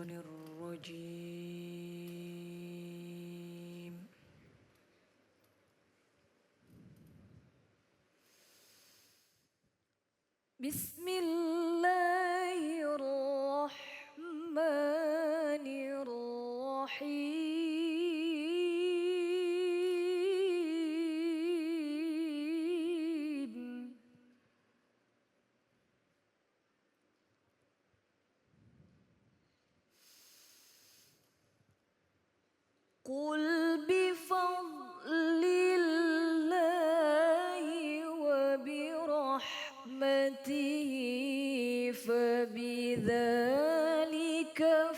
الشيطان الرجيم بسم الله الرحمن الرحيم قل بفضل الله وبرحمته فبذلك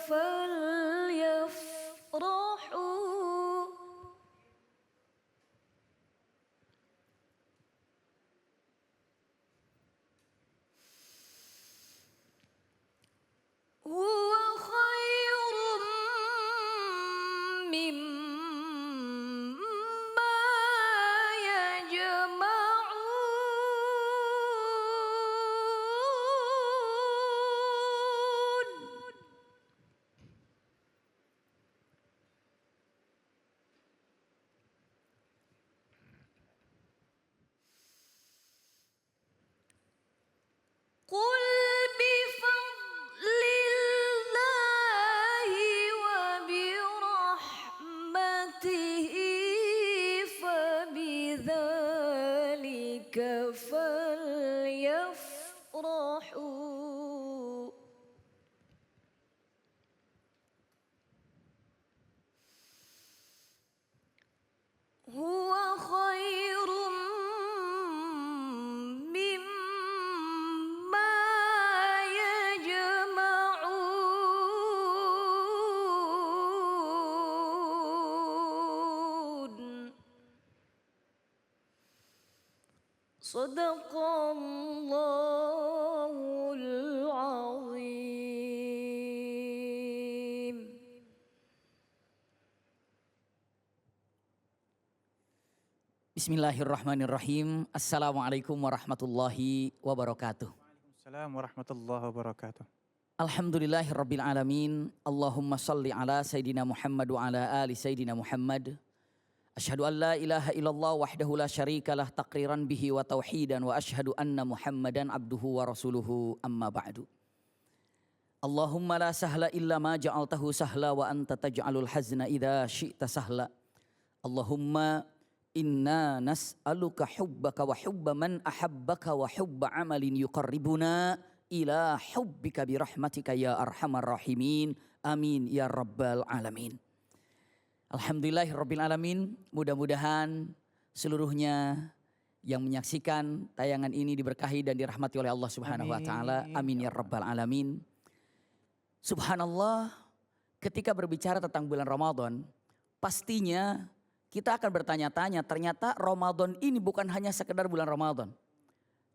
فليفرحوا هو خير مما يجمعون قل بفضل الله وبرحمته فبذلك فليفرحوا هو خير مما يجمعون صدق الله العظيم. Bismillahirrahmanirrahim. Assalamualaikum warahmatullahi wabarakatuh. Waalaikumsalam warahmatullahi wabarakatuh. Alhamdulillahirabbil alamin. Allahumma shalli ala sayidina Muhammad wa ala ali sayidina Muhammad. Asyhadu an la ilaha illallah wahdahu la syarikalah taqriran bihi wa tauhidan wa asyhadu anna Muhammadan abduhu wa rasuluhu amma ba'du. Allahumma la sahla illa ma ja'altahu sahla wa anta taj'alul hazna idza syi'ta sahla. Allahumma inna nas'aluka hubbaka wa hubba man ahabbaka wa hubba amalin yuqarribuna ila hubbika birahmatika ya arhamar rahimin. Amin ya rabbal alamin. Alhamdulillahirabbil alamin. Mudah-mudahan seluruhnya yang menyaksikan tayangan ini diberkahi dan dirahmati oleh Allah Subhanahu wa taala. Amin ya rabbal alamin. Subhanallah, ketika berbicara tentang bulan Ramadan, pastinya kita akan bertanya-tanya, ternyata Ramadan ini bukan hanya sekedar bulan Ramadan.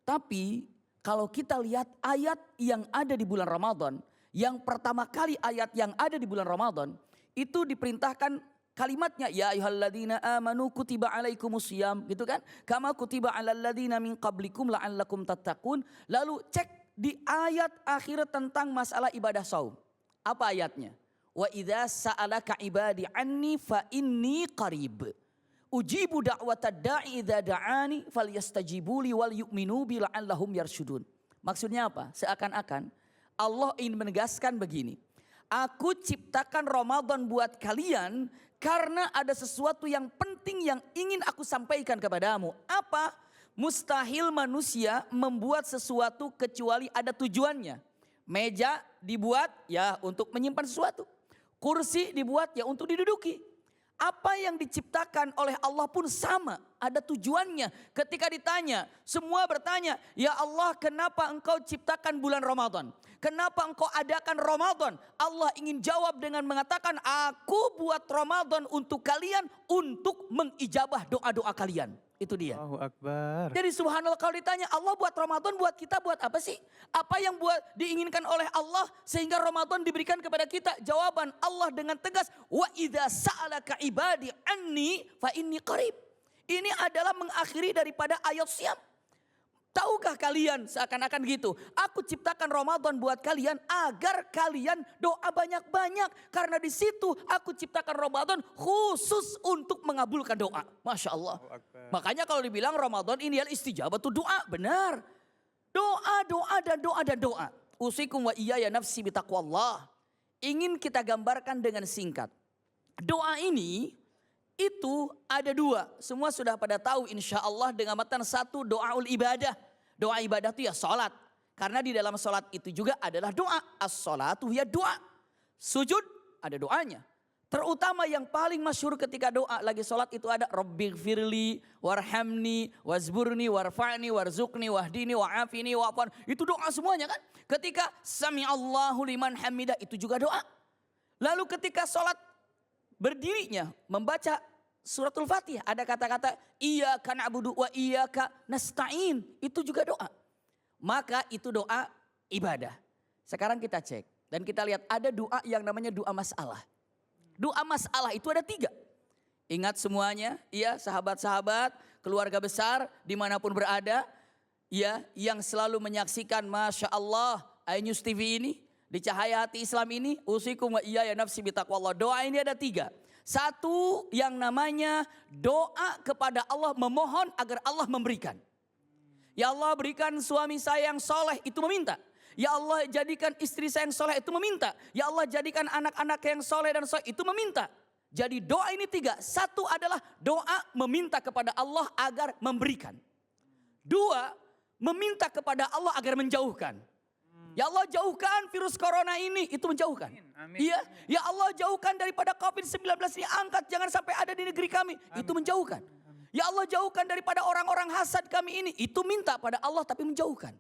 Tapi kalau kita lihat ayat yang ada di bulan Ramadan, yang pertama kali ayat yang ada di bulan Ramadan, itu diperintahkan kalimatnya, ya ayyuhalladzina amanu kutiba alaikumusiyam, gitu kan? Kama kutiba alal ladzina min qablikum la'allakum tattaqun. Lalu cek di ayat akhir tentang masalah ibadah saum. Apa ayatnya? Wa idza sa'alaka ibadi anni fa inni qarib. Ujibu da'watad da'i idza da'ani falyastajibuli wal yu'minu bi la'allahum yarsyudun. Maksudnya apa? Seakan-akan Allah ingin menegaskan begini. Aku ciptakan Ramadan buat kalian karena ada sesuatu yang penting yang ingin aku sampaikan kepadamu. Apa? Mustahil manusia membuat sesuatu kecuali ada tujuannya. Meja dibuat ya untuk menyimpan sesuatu. Kursi dibuat ya untuk diduduki. Apa yang diciptakan oleh Allah pun sama, ada tujuannya. Ketika ditanya, semua bertanya, ya Allah kenapa engkau ciptakan bulan Ramadan? Kenapa engkau adakan Ramadan? Allah ingin jawab dengan mengatakan, aku buat Ramadan untuk kalian, untuk mengijabah doa-doa kalian. Itu dia. Allahu Akbar. Jadi subhanallah, kalau ditanya Allah buat Ramadan buat kita buat apa sih? Apa yang buat diinginkan oleh Allah sehingga Ramadan diberikan kepada kita? Jawaban Allah dengan tegas, wa idza sa'alaka ibadi anni fa inni qarib. Ini adalah mengakhiri daripada ayat siam. Tahukah kalian seakan-akan gitu. Aku ciptakan Ramadan buat kalian agar kalian doa banyak-banyak. Karena di situ aku ciptakan Ramadan khusus untuk mengabulkan doa. Masya Allah. Allahu Akbar. Makanya kalau dibilang Ramadan ini adalah istijabatu doa. Benar. Doa, doa dan doa dan doa. Usikum wa iyaya nafsi bitaqwallah. Ingin kita gambarkan dengan singkat. Doa ini itu ada dua. Semua sudah pada tahu insya Allah dengan matan satu doaul ibadah. Doa ibadah itu ya sholat. Karena di dalam sholat itu juga adalah doa. As-sholatu ya doa. Sujud ada doanya. Terutama yang paling masyhur ketika doa lagi sholat itu ada Rabbighfirli warhamni wazburni warfa'ni warzuqni wahdini wa'afini wa'afan. Itu doa semuanya kan. Ketika sami'allahu liman hamidah itu juga doa. Lalu ketika sholat berdirinya membaca suratul Fatihah ada kata-kata iyyaka na'budu wa iyyaka nasta'in, itu juga doa. Maka itu doa ibadah. Sekarang kita cek dan kita lihat ada doa yang namanya doa masalah. Doa masalah itu ada 3. Ingat semuanya, ya sahabat-sahabat, keluarga besar dimanapun berada, ya yang selalu menyaksikan Masya Allah iNews TV ini, di Cahaya Hati Islam ini, usikum wa iyaya nafsi bitaqwallah. Doa ini ada 3. Satu yang namanya doa kepada Allah, memohon agar Allah memberikan. Ya Allah berikan suami saya yang soleh, itu meminta. Ya Allah jadikan istri saya yang soleh, itu meminta. Ya Allah jadikan anak-anak yang soleh dan soleh, itu meminta. Jadi doa ini 3. Satu adalah doa meminta kepada Allah agar memberikan. 2, meminta kepada Allah agar menjauhkan. Ya Allah jauhkan virus corona ini, itu menjauhkan. Amin. Iya, ya Allah jauhkan daripada COVID-19 ini, angkat jangan sampai ada di negeri kami, itu menjauhkan. Ya Allah jauhkan daripada orang-orang hasad kami ini, itu minta pada Allah tapi menjauhkan.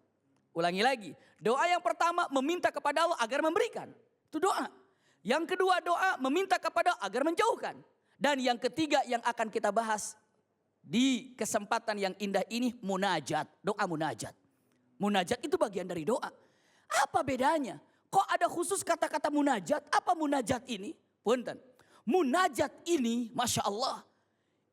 Ulangi lagi, doa yang pertama meminta kepada Allah agar memberikan, itu doa. Yang kedua doa meminta kepada Allah agar menjauhkan. Dan yang ketiga yang akan kita bahas di kesempatan yang indah ini, munajat, doa munajat. Munajat itu bagian dari doa. Apa bedanya? Kok ada khusus kata-kata munajat? Apa munajat ini? Punten. Munajat ini, Masya Allah.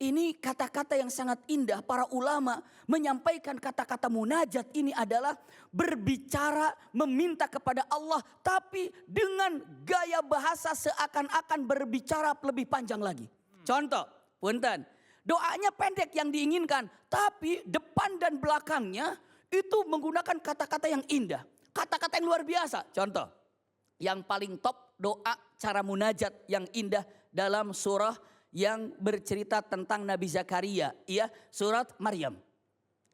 Ini kata-kata yang sangat indah. Para ulama menyampaikan kata-kata munajat ini adalah berbicara, meminta kepada Allah. Tapi dengan gaya bahasa seakan-akan berbicara lebih panjang lagi. Contoh, punten. Doanya pendek yang diinginkan. Tapi depan dan belakangnya itu menggunakan kata-kata yang indah. Kata-kata yang luar biasa. Contoh, yang paling top doa cara munajat yang indah dalam surah yang bercerita tentang Nabi Zakaria. Ya, surat Maryam.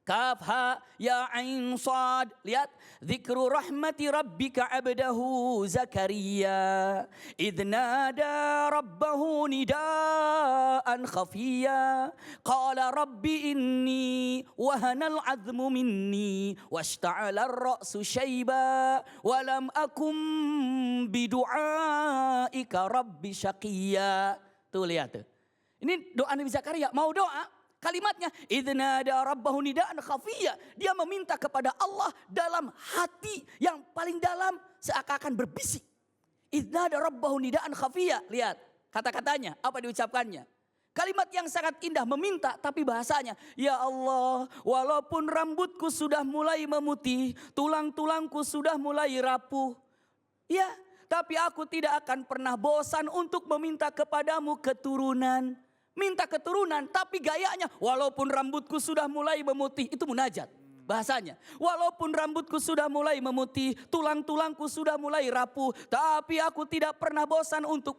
Kaf ha ya ain sad. Lihat, dzikru rahmati rabbika abdahu Zakaria idh nada rabbahu nidaan khafiyya qala rabbi inni wahanal azmu minni washta'ala ar-ra'su syaiba wa lam akum bidu'aika rabbi syaqiyya. Tuh lihat tuh. Ini doa Nabi Zakaria, mau doa. Kalimatnya, idznada rabbahu nidaan khafiyya. Dia meminta kepada Allah dalam hati yang paling dalam seakan-akan berbisik. Idznada rabbahu nidaan khafiyya. Lihat kata-katanya, apa diucapkannya. Kalimat yang sangat indah meminta tapi bahasanya. Ya Allah, walaupun rambutku sudah mulai memutih, tulang-tulangku sudah mulai rapuh. Ya, tapi aku tidak akan pernah bosan untuk meminta kepadamu keturunan. Minta keturunan tapi gayanya walaupun rambutku sudah mulai memutih, itu munajat bahasanya. Walaupun rambutku sudah mulai memutih, tulang-tulangku sudah mulai rapuh, tapi aku tidak pernah bosan untuk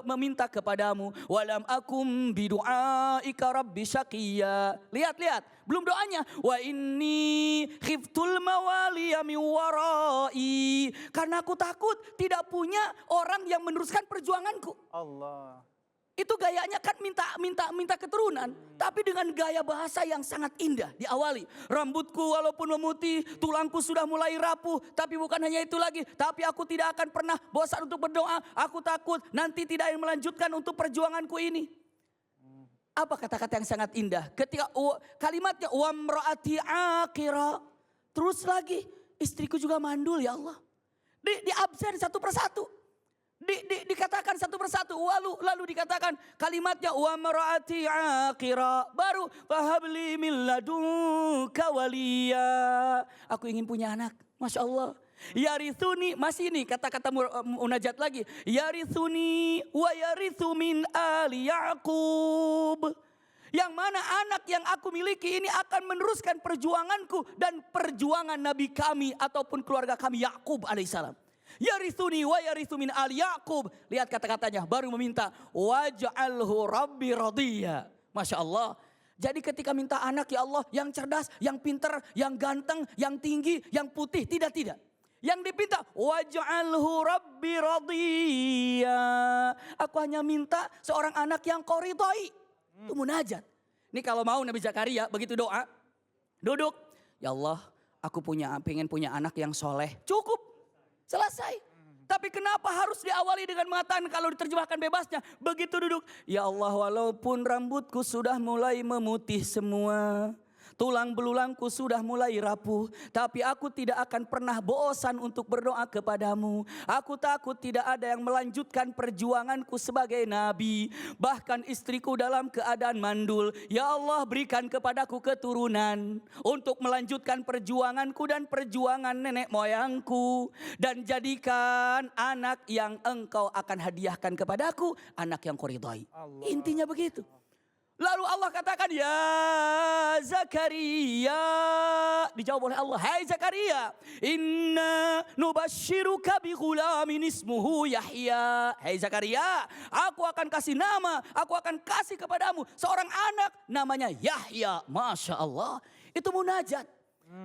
meminta kepadamu. Walam akum bidu'aika rabbi syaqiyya. Lihat, belum doanya. Wa inni khiftul mawaliya min warai. Karena aku takut tidak punya orang yang meneruskan perjuanganku. Allah. Itu gayanya kan minta keturunan. Tapi dengan gaya bahasa yang sangat indah diawali. Rambutku walaupun memutih, tulangku sudah mulai rapuh. Tapi bukan hanya itu lagi. Tapi aku tidak akan pernah bosan untuk berdoa. Aku takut nanti tidak melanjutkan untuk perjuanganku ini. Apa kata-kata yang sangat indah? Ketika kalimatnya wamraati akira. Terus lagi, istriku juga mandul ya Allah. Di absen satu persatu. Dikatakan satu persatu, lalu dikatakan kalimatnya wa mar'ati aqira, baru fahabli min ladunka waliya. Aku ingin punya anak, Masya Allah. Yarithuni, masih ini kata-kata munajat lagi. Yarithuni wa yarithu min ali Yaqub. Yang mana anak yang aku miliki ini akan meneruskan perjuanganku dan perjuangan Nabi kami ataupun keluarga kami Yakub alaihissalam. Yarithuni wa yarithu min ali Yaqub. Lihat kata-katanya, baru meminta waj'alhu rabbi radiyya. Masya Allah. Jadi ketika minta anak, ya Allah, yang cerdas, yang pintar, yang ganteng, yang tinggi, yang putih, tidak. Yang dipinta waj'alhu rabbi radiyya. Aku hanya minta seorang anak yang kau ridhoi. Itu munajat. Ini kalau mau Nabi Zakaria begitu doa, duduk, ya Allah, aku pengen punya anak yang soleh. Cukup. Selesai. Tapi kenapa harus diawali dengan mengatakan kalau diterjemahkan bebasnya. Begitu duduk. Ya Allah, walaupun rambutku sudah mulai memutih semua. Tulang belulangku sudah mulai rapuh. Tapi aku tidak akan pernah bosan untuk berdoa kepadamu. Aku takut tidak ada yang melanjutkan perjuanganku sebagai nabi. Bahkan istriku dalam keadaan mandul. Ya Allah, berikan kepadaku keturunan. Untuk melanjutkan perjuanganku dan perjuangan nenek moyangku. Dan jadikan anak yang engkau akan hadiahkan kepadaku. Anak yang kau ridhai. Intinya begitu. Lalu Allah katakan, ya Zakaria. Dijawab oleh Allah, hai Zakaria, inna nubashiruka bi ghulamin ismuhu Yahya. Hai Zakaria, aku akan kasih nama, aku akan kasih kepadamu seorang anak namanya Yahya. Masya Allah, itu munajat.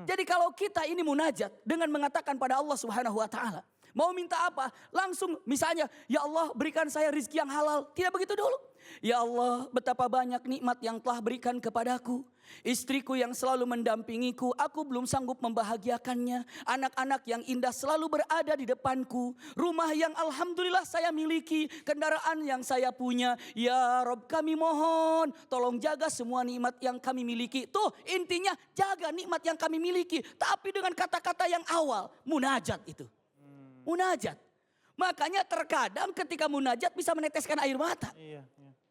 Jadi kalau kita ini munajat dengan mengatakan pada Allah Subhanahu wa taala, mau minta apa? Langsung misalnya, ya Allah, berikan saya rizki yang halal. Tidak begitu dulu. Ya Allah, betapa banyak nikmat yang telah berikan kepadaku. Istriku yang selalu mendampingiku, aku belum sanggup membahagiakannya. Anak-anak yang indah selalu berada di depanku. Rumah yang alhamdulillah saya miliki. Kendaraan yang saya punya. Ya Rob, kami mohon tolong jaga semua nikmat yang kami miliki. Tuh intinya, jaga nikmat yang kami miliki. Tapi dengan kata-kata yang awal, munajat itu. Munajat. Makanya terkadang ketika munajat bisa meneteskan air mata. Iya.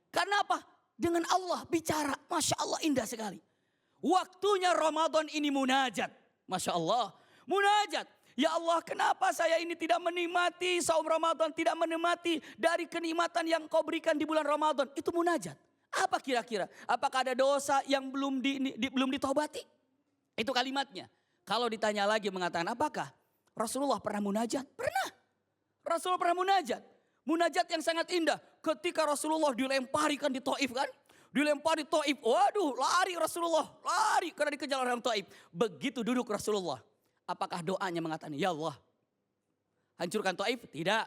Karena apa? Dengan Allah bicara. Masya Allah, indah sekali. Waktunya Ramadan ini munajat. Masya Allah. Munajat. Ya Allah, kenapa saya ini tidak menikmati saum Ramadan. Tidak menikmati dari kenikmatan yang kau berikan di bulan Ramadan. Itu munajat. Apa kira-kira? Apakah ada dosa yang belum ditobati? Itu kalimatnya. Kalau ditanya lagi mengatakan, apakah Rasulullah pernah munajat? Pernah. Rasulullah pernah munajat. Munajat yang sangat indah. Ketika Rasulullah dilempari kan di Taif kan. Dilempari Taif. Waduh, lari Rasulullah. Lari karena dikejar orang Taif. Begitu duduk Rasulullah. Apakah doanya mengatakan, ya Allah, hancurkan Taif? Tidak.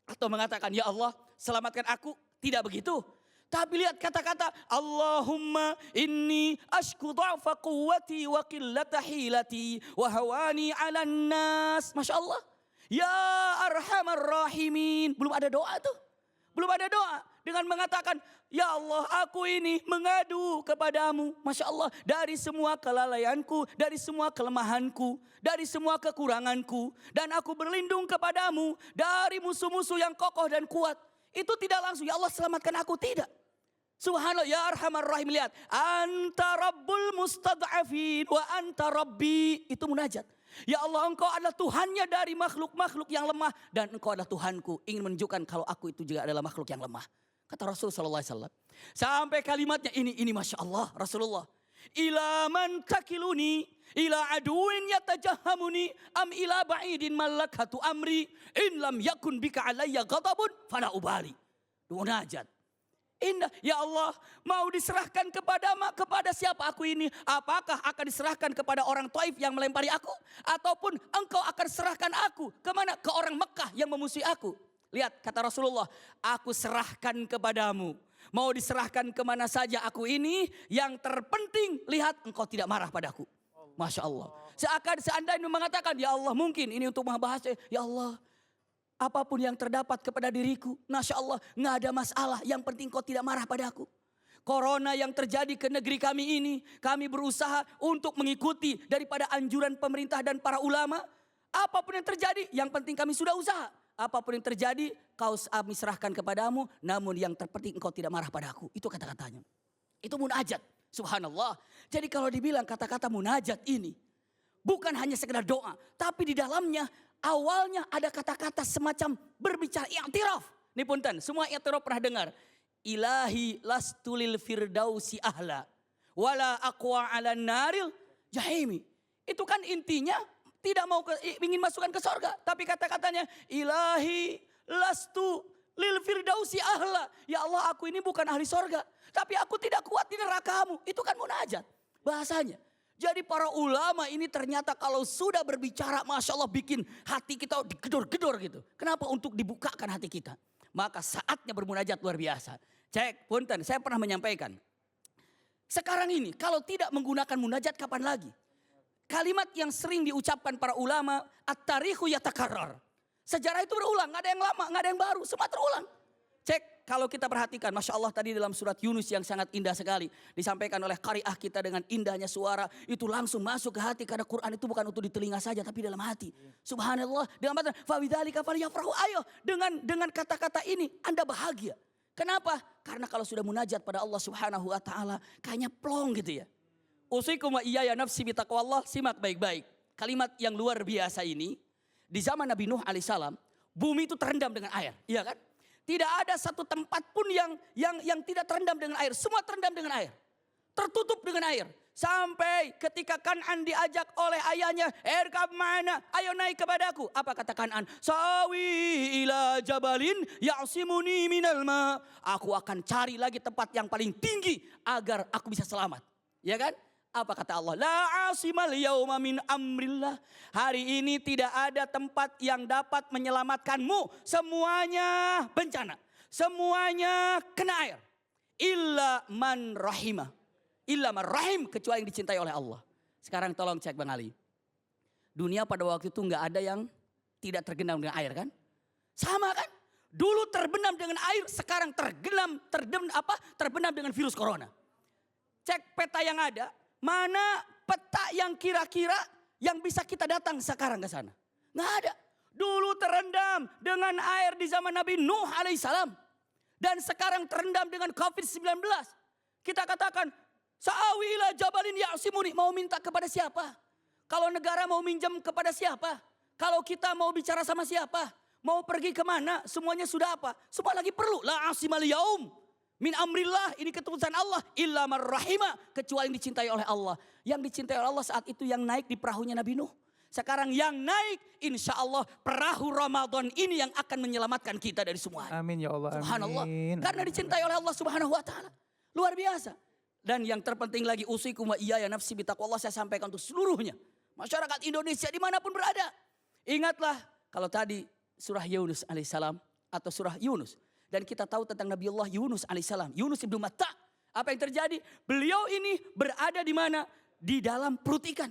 Atau mengatakan, ya Allah, selamatkan aku? Tidak begitu. Tapi lihat kata-kata, Allahumma inni ashku dha'fa quwwati wa qillata hilati wa hawani 'alan nas. Masya Allah. Ya Arhamar Rahimin. Belum ada doa tuh. Belum ada doa. Dengan mengatakan, ya Allah, aku ini mengadu kepadamu. Masya Allah. Dari semua kelalaianku, dari semua kelemahanku, dari semua kekuranganku. Dan aku berlindung kepadamu dari musuh-musuh yang kokoh dan kuat. Itu tidak langsung, ya Allah selamatkan aku. Tidak. Subhanallah, ya Arhamar Rahim. Lihat. Anta Rabbul Mustad'afin wa anta Rabbi. Itu munajat. Ya Allah, engkau adalah Tuhannya dari makhluk-makhluk yang lemah. Dan engkau adalah Tuhanku. Ingin menunjukkan kalau aku itu juga adalah makhluk yang lemah. Kata Rasulullah SAW. Sampai kalimatnya ini Masya Allah Rasulullah. Ila man takiluni. Ila aduin yatajahamuni. Am ila ba'idin malakatu amri. In lam yakun bika alaiya ghadabun fala ubali. Munajat. Indah, ya Allah, mau diserahkan kepada siapa aku ini? Apakah akan diserahkan kepada orang Taif yang melempari aku? Ataupun engkau akan serahkan aku kemana? Ke orang Mekah yang memusuhi aku. Lihat kata Rasulullah, aku serahkan kepadamu. Mau diserahkan kemana saja aku ini, yang terpenting lihat engkau tidak marah padaku. Masya Allah. Seandainya mengatakan, ya Allah, mungkin ini untuk membahas, ya Allah, apapun yang terdapat kepada diriku, Masya Allah, nggak ada masalah. Yang penting kau tidak marah padaku. Corona yang terjadi ke negeri kami ini, kami berusaha untuk mengikuti daripada anjuran pemerintah dan para ulama. Apapun yang terjadi, yang penting kami sudah usaha. apapun yang terjadi kami serahkan kepadamu, namun yang terpenting engkau tidak marah padaku. Itu kata-katanya. Itu munajat, subhanallah. Jadi kalau dibilang kata-kata munajat ini bukan hanya sekedar doa, tapi di dalamnya awalnya ada kata-kata semacam berbicara i'tiraf. Nih punten, semua i'tiraf pernah dengar. Ilahi lastulil firdausi ahla, wala aqwa ala naril jahimi. Itu kan intinya tidak mau ingin masukkan ke sorga. Tapi kata-katanya ilahi lastu lil firdausi ahla. Ya Allah, aku ini bukan ahli sorga, tapi aku tidak kuat di nerakamu. Itu kan munajat bahasanya. Jadi para ulama ini ternyata kalau sudah berbicara, Masya Allah bikin hati kita digedor-gedor gitu. Kenapa? Untuk dibukakan hati kita. Maka saatnya bermunajat luar biasa. Cek, punten, saya pernah menyampaikan. Sekarang ini kalau tidak menggunakan munajat kapan lagi? Kalimat yang sering diucapkan para ulama, at-tarikhu yatakarrar. Sejarah itu berulang, gak ada yang lama, gak ada yang baru, semua terulang. Cek, kalau kita perhatikan, Masya Allah tadi dalam surat Yunus yang sangat indah sekali. Disampaikan oleh qari'ah kita dengan indahnya suara. Itu langsung masuk ke hati, karena Quran itu bukan untuk di telinga saja, tapi dalam hati. Subhanallah, dengan kata, fabidzalika falyafrahu. Ayo, dengan kata-kata ini Anda bahagia. Kenapa? Karena kalau sudah munajat pada Allah Subhanahu wa Ta'ala, kayaknya plong gitu ya. Usikum wa iyaya nafsi bitaqwallah, simak baik-baik. Kalimat yang luar biasa ini, di zaman Nabi Nuh alaihissalam, bumi itu terendam dengan air, iya kan? Tidak ada satu tempat pun yang tidak terendam dengan air, semua terendam dengan air. Tertutup dengan air. Sampai ketika Kan'an diajak oleh ayahnya, "Irkab ma'ana, ayo naik kepadaku." Apa kata Kan'an? "Sawi ila jabalin ya'simuni minal ma." Aku akan cari lagi tempat yang paling tinggi agar aku bisa selamat. Ya kan? Apa kata Allah? La asimal yauma min amrillah. Hari ini tidak ada tempat yang dapat menyelamatkanmu. Semuanya bencana. Semuanya kena air. Illa man rahimah. Illa man rahim, kecuali yang dicintai oleh Allah. Sekarang tolong cek Bang Ali. Dunia pada waktu itu enggak ada yang tidak tergenang dengan air kan? Sama kan? Dulu terbenam dengan air, sekarang terbenam dengan virus corona. Cek peta yang ada. Mana peta yang kira-kira yang bisa kita datang sekarang ke sana? Nggak ada. Dulu terendam dengan air di zaman Nabi Nuh alaihissalam. Dan sekarang terendam dengan COVID-19. Kita katakan, sa'awi ila jabalin ya'simuni. Mau minta kepada siapa? Kalau negara mau minjem kepada siapa? Kalau kita mau bicara sama siapa? Mau pergi kemana? Semuanya sudah apa? Semua lagi perlu. La asimal yaum. Min amrillah, ini keputusan Allah. Illa marrahimah, kecuali yang dicintai oleh Allah. Yang dicintai oleh Allah saat itu yang naik di perahunya Nabi Nuh. Sekarang yang naik, insya Allah perahu Ramadan ini yang akan menyelamatkan kita dari semua. Amin ya Allah. Subhanallah. Amin. Karena dicintai oleh Allah Subhanahu wa Ta'ala. Luar biasa. Dan yang terpenting lagi, usikum wa iyaya nafsi bitaqwallah, saya sampaikan untuk seluruhnya. Masyarakat Indonesia dimanapun berada. Ingatlah kalau tadi surah Yunus alaihissalam atau surah Yunus. Dan kita tahu tentang Nabi Allah Yunus alaihissalam. Yunus ibnu Matta. Apa yang terjadi? Beliau ini berada di mana? Di dalam perut ikan.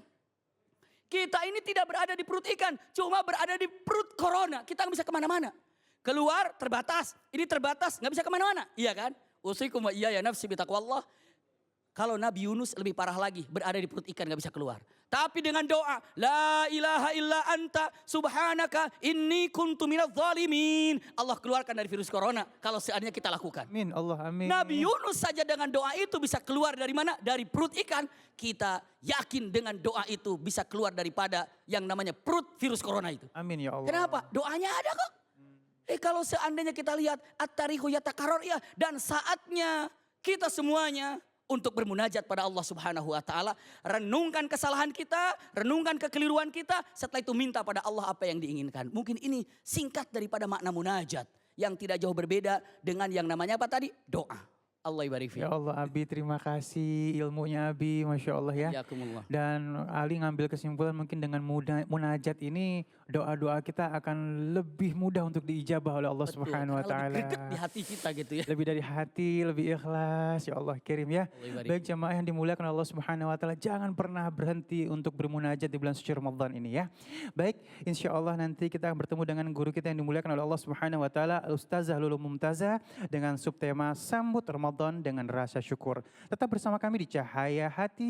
Kita ini tidak berada di perut ikan. Cuma berada di perut corona. Kita nggak bisa kemana-mana. Keluar terbatas. Ini terbatas. Nggak bisa kemana-mana. Iya kan? Usikum wa iyaya nafsi bitaqwallah. Kalau Nabi Yunus lebih parah lagi. Berada di perut ikan nggak bisa keluar. Tapi dengan doa, la ilaha illa anta subhanaka inni kuntu minadz zalimin. Allah keluarkan dari virus corona kalau seandainya kita lakukan. Amin, Allah amin. Nabi Yunus saja dengan doa itu bisa keluar dari mana? Dari perut ikan. Kita yakin dengan doa itu bisa keluar daripada yang namanya perut virus corona itu. Amin ya Allah. Kenapa? Doanya ada kok. Kalau seandainya kita lihat at-tarikhu yatakarrar, ya, dan saatnya kita semuanya untuk bermunajat pada Allah Subhanahu wa Ta'ala. Renungkan kesalahan kita, renungkan kekeliruan kita. Setelah itu minta pada Allah apa yang diinginkan. Mungkin ini singkat daripada makna munajat. Yang tidak jauh berbeda dengan yang namanya apa tadi? Doa. Allah ibarik fiik. Ya Allah Abi, terima kasih ilmunya Abi, Masya Allah ya. Yakumullah. Dan Ali ngambil kesimpulan mungkin dengan munajat ini doa-doa kita akan lebih mudah untuk diijabah oleh Allah Betul. Subhanahu wa Karena Ta'ala. lebih greget di hati kita gitu ya. Lebih dari hati, lebih ikhlas, ya Allah kirim ya. Allah ibarik Baik jamaah yang dimuliakan Allah Subhanahu wa Ta'ala, jangan pernah berhenti untuk bermunajat di bulan suci Ramadan ini ya. Baik, insya Allah nanti kita akan bertemu dengan guru kita yang dimuliakan oleh Allah Subhanahu wa Ta'ala, Ustazah Lulu Mumtazah, dengan subtema Sambut Ramadan dengan rasa syukur. Tetap bersama kami di Cahaya Hati.